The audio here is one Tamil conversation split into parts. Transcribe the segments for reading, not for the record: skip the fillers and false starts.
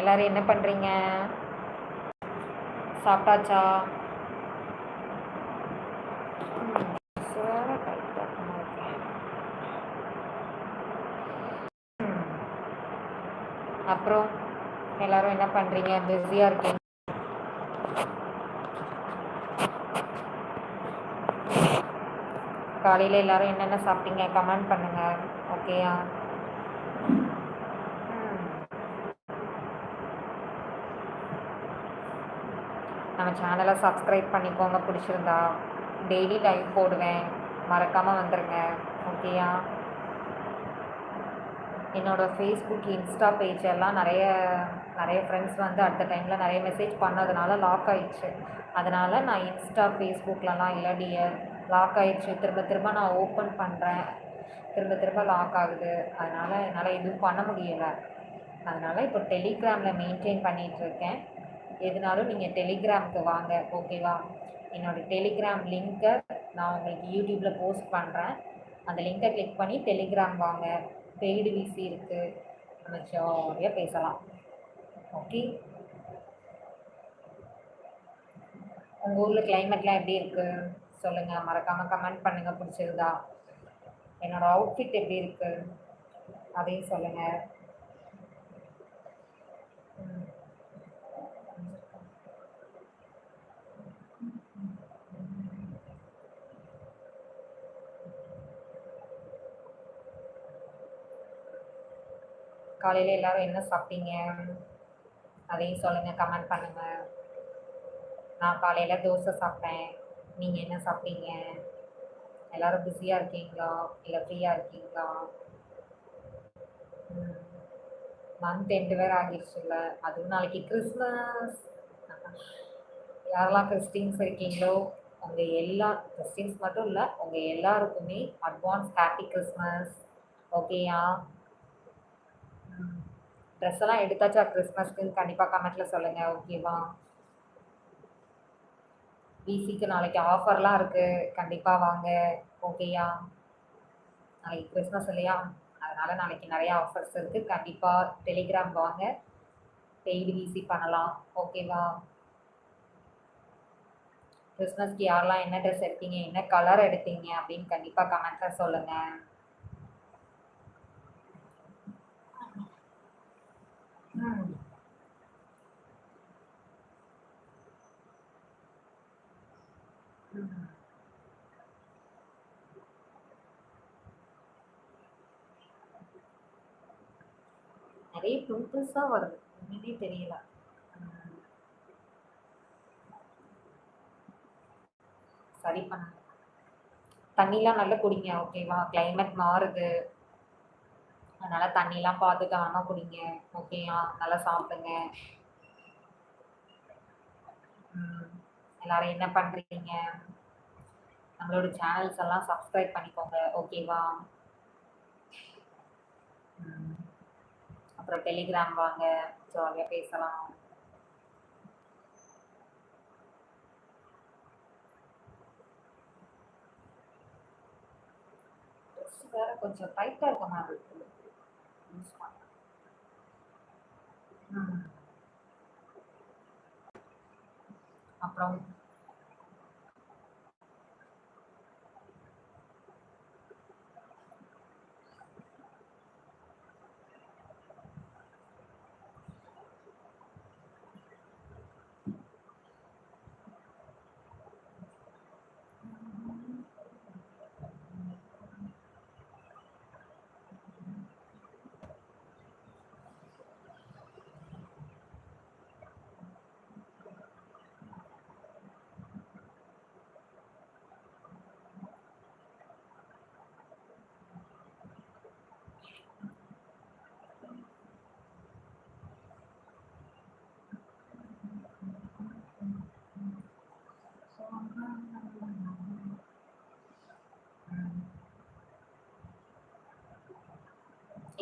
எல்லாரும் என்ன பண்ணுறீங்க? சாப்பிட்டாச்சா? அப்புறம் எல்லாரும் என்ன பண்ணுறீங்க? பிஸியாக இருக்கீங்க? காலையில் எல்லாரும் என்னென்ன சாப்பிட்டீங்க? கமெண்ட் பண்ணுங்கள். ஓகேயா? நம்ம சேனலை சப்ஸ்கிரைப் பண்ணிக்கோங்க பிடிச்சிருந்தா. டெய்லி லைவ் போடுவேன், மறக்காமல் வந்துடுங்க. ஓகேயா? என்னோடய ஃபேஸ்புக் இன்ஸ்டா பேஜ் எல்லாம் நிறைய ஃப்ரெண்ட்ஸ் வந்து அடுத்த டைமில் நிறைய மெசேஜ் பண்ணதுனால லாக் ஆகிடுச்சு. அதனால் நான் இன்ஸ்டா ஃபேஸ்புக்கிலலாம் இல்லை டியர், லாக் ஆகிடுச்சு. திரும்ப திரும்ப நான் ஓப்பன் பண்ணுறேன், திரும்ப திரும்ப லாக் ஆகுது. அதனால் என்னால் எதுவும் பண்ண முடியலை. அதனால் இப்போ டெலிகிராமில் மெயின்டைன் பண்ணிகிட்ருக்கேன். எதுனாலும் நீங்கள் டெலிகிராமுக்கு வாங்க. ஓகேவா? என்னோடய டெலிகிராம் லிங்க்கை நான் உங்களுக்கு யூடியூப்பில் போஸ்ட் பண்ணுறேன். அந்த லிங்கை கிளிக் பண்ணி டெலிகிராம் வாங்க. பெய்டு விசி இருக்குது, நம்ம ஜாலியாக பேசலாம். ஓகே? உங்கள் ஊரில் கிளைமேட்லாம் எப்படி இருக்குது சொல்லுங்கள், மறக்காமல் கமெண்ட் பண்ணுங்கள். பிடிச்சிருந்தா என்னோடய அவுட்ஃபிட் எப்படி இருக்குது அதையும் சொல்லுங்கள். காலையில் எல்லோரும் என்ன சாப்பிட்டீங்க அதையும் சொல்லுங்கள், கமெண்ட் பண்ணுங்கள். நான் காலையில் தோசை சாப்பிட்டேன். நீங்கள் என்ன சாப்பிட்டீங்க? எல்லோரும் பிஸியாக இருக்கீங்களா இல்லை ஃப்ரீயாக இருக்கீங்களா? மந்த் எண்டு வேறு ஆகிடுச்சுல்ல, அதுவும் நாளைக்கு கிறிஸ்மஸ். யாரெல்லாம் கிறிஸ்டின்ஸ் இருக்கீங்களோ உங்கள் எல்லா கிறிஸ்டின்ஸ் மட்டும் இல்லை, உங்கள் எல்லாருக்குமே அட்வான்ஸ் ஹாப்பி கிறிஸ்மஸ். ஓகேயா? ட்ரெஸ் எல்லாம் எடுத்தாச்சா கிறிஸ்மஸ்க்குன்னு கண்டிப்பாக கமெண்ட்டில் சொல்லுங்கள். ஓகேவா? பிசிக்கு நாளைக்கு ஆஃபர்லாம் இருக்குது, கண்டிப்பாக வாங்க. ஓகேயா? நாளைக்கு கிறிஸ்மஸ் இல்லையா, அதனால் நாளைக்கு நிறையா ஆஃபர்ஸ் இருக்குது. கண்டிப்பாக டெலிகிராம் வாங்க, பெய்டு விசி பண்ணலாம். ஓகேவா? கிறிஸ்மஸ்க்கு யாரெல்லாம் என்ன ட்ரெஸ் எடுத்தீங்க, என்ன கலர் எடுத்தீங்க அப்படின்னு கண்டிப்பாக கமெண்ட்டில் சொல்லுங்கள். நிறைய பிம்பிள்ஸாக வருது, ஒன்றுமே தெரியல. சரி பண்ண தண்ணிலாம் நல்லா குடிங்க. ஓகேவா? கிளைமேட் மாறுது, அதனால் தண்ணிலாம் பார்த்து கவனமாக குடிங்க. ஓகேயா? நல்லா சாப்பிடுங்க. எல்லாரும் என்ன பண்ணுறீங்க? நம்மளோட சேனல்ஸ் எல்லாம் சப்ஸ்கிரைப் பண்ணிக்கோங்க. ஓகேவா? அப்புறம் டெலிகிராம் வாங்க, ஜாலியாக பேசலாம். ட்ரெஸ் வேறு கொஞ்சம் டைட்டாக இருக்க மாதிரி இருக்குது. அப்புறம்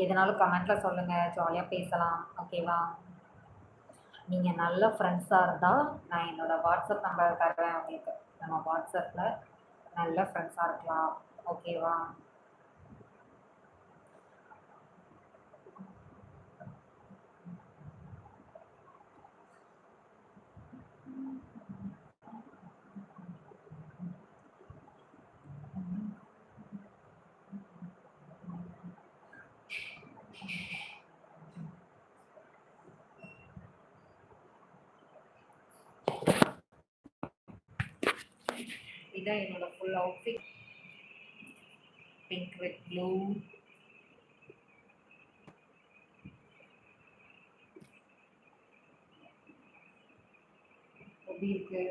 எதனாலும் கமெண்ட்டில் சொல்லுங்கள், ஜாலியாக பேசலாம். ஓகேவா? நீங்கள் நல்ல ஃப்ரெண்ட்ஸாக இருந்தால் நான் என்னோடய வாட்ஸ்அப் நம்பர் தர்றேன் உங்களுக்கு. நம்ம வாட்ஸ்அப்பில் நல்ல ஃப்ரெண்ட்ஸாக இருக்கலாம். ஓகேவா? இதுதான் என்னோட full outfit. Pink with blue. எப்படி இருக்கு?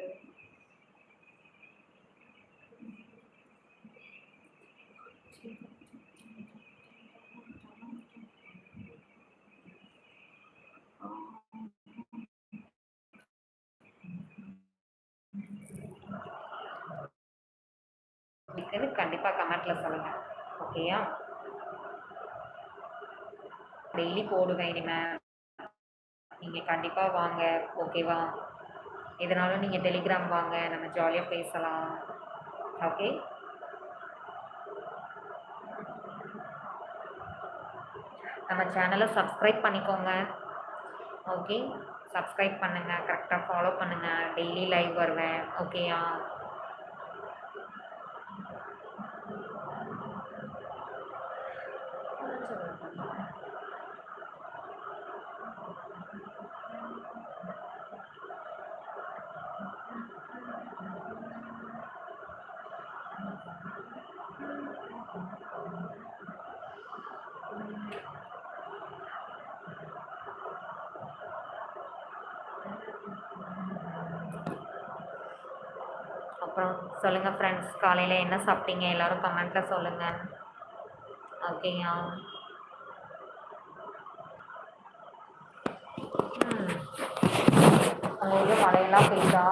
கண்டிப்பா கமெண்ட்ல சொல்லுங்க. ஓகேயா? டெய்லி போடுவேன் இனிமே. நீங்க கண்டிப்பா வாங்க. ஓகேவா? எதனாலும் நீங்க டெலிகிராம் வாங்க, நம்ம ஜாலியா பேசலாம். ஓகே? நம்ம சேனலை சப்ஸ்கிரைப் பண்ணிக்கோங்க. ஓகே, சப்ஸ்கிரைப் பண்ணுங்க, கரெக்டாக ஃபாலோ பண்ணுங்க. டெய்லி லைவ் வருவேன். ஓகேயா? அப்புறம் சொல்லுங்கள் ஃப்ரெண்ட்ஸ், காலையில் என்ன சாப்பிட்டீங்க? எல்லோரும் கமெண்ட்டில் சொல்லுங்கள். ஓகேயா? உங்கள் ஊரில் மழையெல்லாம் பெய்யுதா?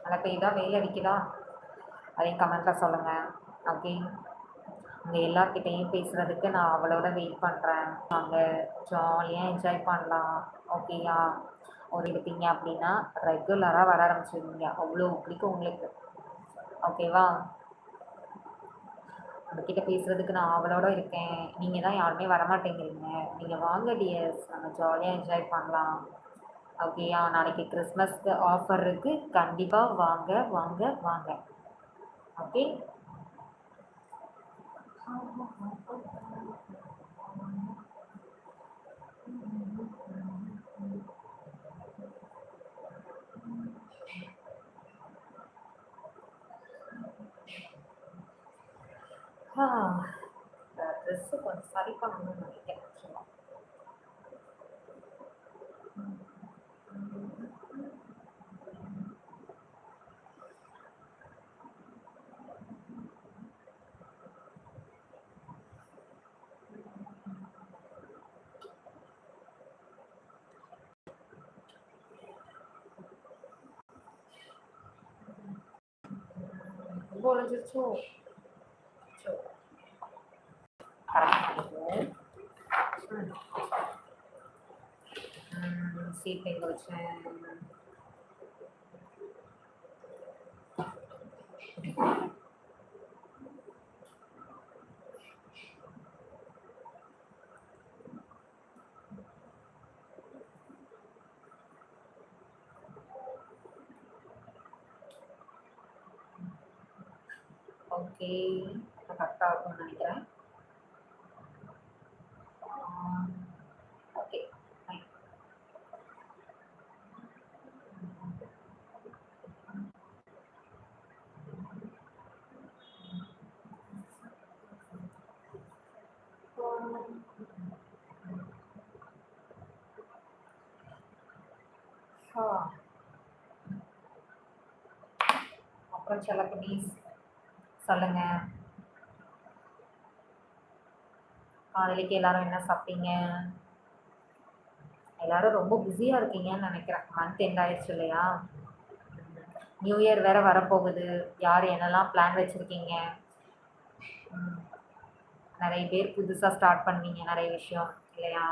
மழை பெய்யுதா, வெயில் அடிக்குதா? அதையும் கமெண்ட்டில் சொல்லுங்கள். ஓகே, உங்கள் எல்லார்கிட்டையும் பேசுகிறதுக்கு நான் அவளோட வெயிட் பண்ணுறேன். நாங்கள் ஜாலியாக என்ஜாய் பண்ணலாம். ஓகேயா? ஒரு எடுத்தீங்க அப்படின்னா ரெகுலராக வர ஆரம்பிச்சிருவீங்க. அவ்வளோ பிடிக்கும் உங்களுக்கு. ஓகேவா? உங்ககிட்ட பேசுகிறதுக்கு நான் அவளோட இருக்கேன். நீங்கள் தான் யாருமே வரமாட்டேங்கிறீங்க. நீங்கள் வாங்க டியர்ஸ், நம்ம ஜாலியாக என்ஜாய் பண்ணலாம். ஓகேயா? நாளைக்கு கிறிஸ்மஸ்க்கு ஆஃபர் இருக்குது. கண்டிப்பாக வாங்க வாங்க வாங்க. ஓகே. ட்ரெஸ்ஸு கொஞ்சம் சரி பண்ணணும்னு நினைக்கிறேன். ரொம்ப ஒழிஞ்சிருச்சோ? சீட் எங்கே வச்சேன்? ஓகே, கரெக்டாக இருக்கும்னு நினைக்கிறேன். ஓகே, அப்புறம் செல்லக்குட்டீஸ் சொல்லுங்கள். காலையிலேக்கு எல்லாரும் என்ன சாப்பிட்டீங்க? எல்லாரும் ரொம்ப பிஸியாக இருக்கீங்கன்னு நினைக்கிறேன். மந்த் எண்ட் ஆயிடுச்சு இல்லையா? நியூ இயர் வேறு வரப்போகுது. யார் என்னெல்லாம் பிளான் வச்சுருக்கீங்க? நிறைய பேர் புதுசாக ஸ்டார்ட் பண்ணுவீங்க நிறைய விஷயம் இல்லையா?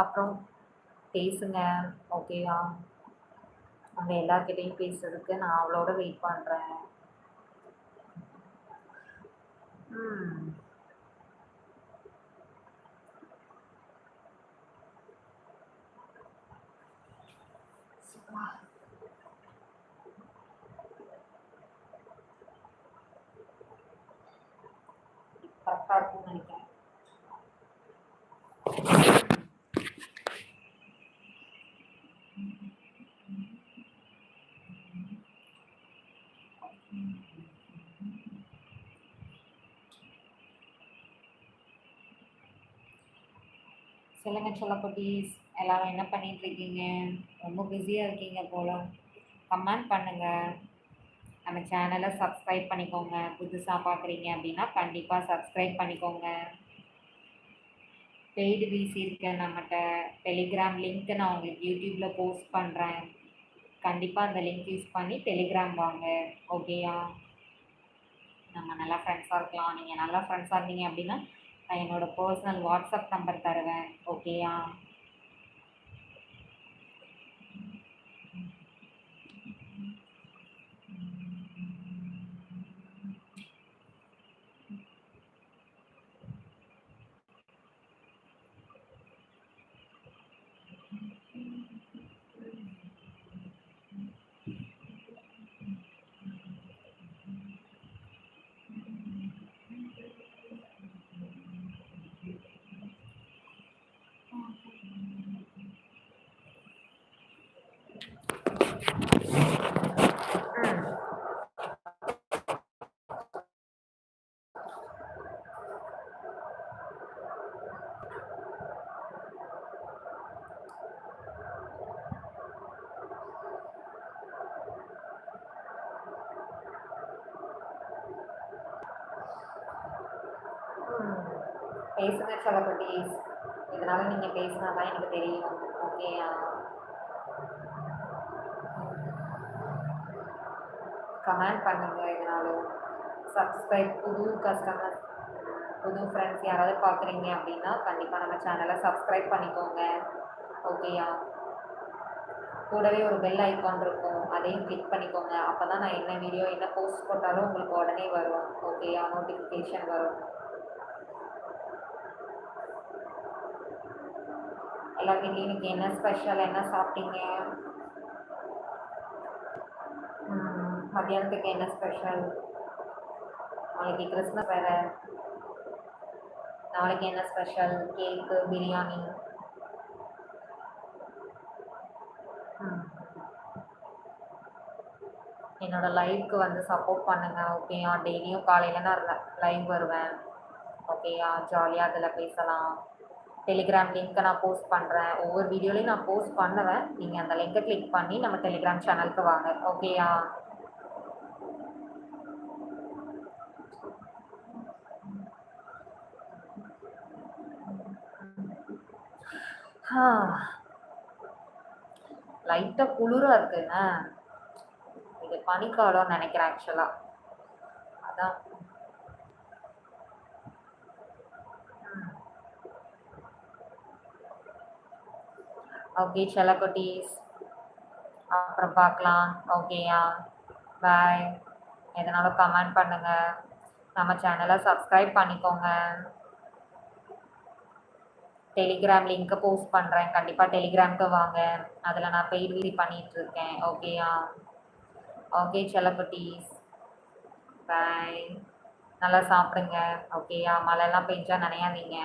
அப்புறம் பேசுங்க. ஓகேவா? அவங்க எல்லார்கிட்டயும் பேசுறதுக்கு நான் அவளோட வெயிட் பண்றேன். ம். கரெக்டா இருக்கும்னு நினைக்கிறேன். சொல்லுங்க செல்லக்குட்டீஸ். எல்லாரும் என்ன பண்ணிட்டு இருக்கீங்க? ரொம்ப பிஸியா இருக்கீங்க போல. கமெண்ட் பண்ணுங்க. நம்ம சேனலை சப்ஸ்கிரைப் பண்ணிக்கோங்க. புதுசா பார்க்குறீங்க அப்படின்னா கண்டிப்பா சப்ஸ்கிரைப் பண்ணிக்கோங்க. பெய்டு பிசி இருக்கு நம்மகிட்ட. டெலிகிராம் லிங்க் நான் உங்களுக்கு யூடியூப்ல போஸ்ட் பண்றேன். கண்டிப்பா அந்த லிங்க் யூஸ் பண்ணி டெலிகிராம் வாங்க. ஓகேயா? நம்ம நல்லா ஃப்ரெண்ட்ஸாக இருக்கலாம். நீங்கள் நல்லா ஃப்ரெண்ட்ஸாக இருந்தீங்க அப்படின்னா நான் என்னோடய பர்சனல் வாட்ஸ்அப் நம்பர் தருவேன். ஓகேயா? பேசுங்க செல்லக்குட்டீஸ். இதனால நீங்கள் பேசினா தான் எனக்கு தெரியும். ஓகேயா? கமெண்ட் பண்ணுங்க. இதனாலும் சப்ஸ்கிரைப் புது கஸ்டமர்ஸ், புது ஃப்ரெண்ட்ஸ் யாராவது பார்க்குறீங்க அப்படின்னா கண்டிப்பாக நம்ம சேனலை சப்ஸ்கிரைப் பண்ணிக்கோங்க. ஓகேயா? கூடவே ஒரு பெல் ஐக்கான் இருக்கும், அதையும் கிளிக் பண்ணிக்கோங்க. அப்போ தான் நான் என்ன வீடியோ என்ன போஸ்ட் போட்டாலும் உங்களுக்கு உடனே வரும். ஓகேயா? நோட்டிஃபிகேஷன் வரும். எல்லா வீட்லேயும் இன்னைக்கு என்ன ஸ்பெஷல்? என்ன சாப்பிட்டீங்க? மத்தியானத்துக்கு என்ன ஸ்பெஷல்? நாளைக்கு கிறிஸ்மஸ் வேறு. நாளைக்கு என்ன ஸ்பெஷல்? கேக்கு, பிரியாணி. என்னோட லைவ்க்கு வந்து சப்போர்ட் பண்ணுங்க. ஓகேயா? டெய்லியும் காலையில் நான் லைவ் வருவேன். ஓகேயா? ஜாலியாக அதில் பேசலாம். டெலிகிராம் லிங்க்கை நான் போஸ்ட் பண்ணுறேன். ஒவ்வொரு வீடியோலையும் நான் போஸ்ட் பண்ணுவேன். நீங்கள் அந்த லிங்கை கிளிக் பண்ணி நம்ம டெலிகிராம் சேனலுக்கு வாங்க. ஓகேயா? லைட்டாக குளிராக இருக்குங்க. இது பனிக்காலம்னு நினைக்கிறேன் ஆக்சுவலாக. அதான். ஓகே செல்லக்குட்டீஸ், அப்புறம் பார்க்கலாம். ஓகேயா? பாய். எதனாலும் கமெண்ட் பண்ணுங்கள். நம்ம சேனலை சப்ஸ்கிரைப் பண்ணிக்கோங்க. டெலிகிராம் லிங்க்கை போஸ்ட் பண்ணுறேன். கண்டிப்பாக டெலிகிராமுக்கு வாங்க. அதில் நான் பெய்ட் வீடி பண்ணிகிட்ருக்கேன். ஓகேயா? ஓகே செல்லக்குட்டீஸ், பாய். நல்லா சாப்பிடுங்க. ஓகேயா? மழைலாம் பெஞ்சா நனையாதீங்க.